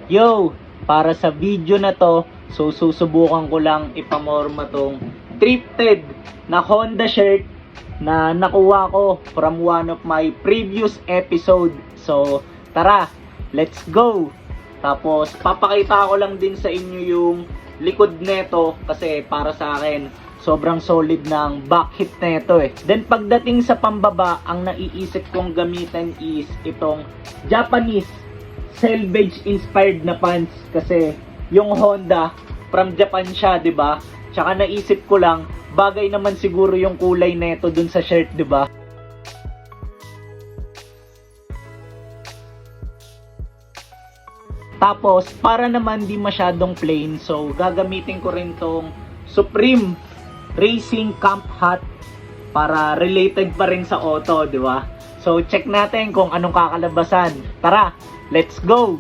Yo, para sa video na to, so susubukan ko lang ipamorma tong thrifted na Honda shirt na nakuha ko from one of my previous episode. So, tara, let's go! Tapos, papakita ko lang din sa inyo yung likod neto kasi para sa akin, sobrang solid ng back hit neto eh. Then, pagdating sa pambaba, ang naiisip kong gamitan is itong Japanese selvage inspired na pants kasi yung Honda from Japan siya, 'di ba? Tsaka naisip ko lang bagay naman siguro yung kulay neto dun sa shirt, 'di ba? Tapos para naman di masyadong plain, so gagamitin ko rin tong Supreme Racing Camp Hat para related pa rin sa auto, 'di ba? So check natin kung anong kakalabasan. Tara, let's go!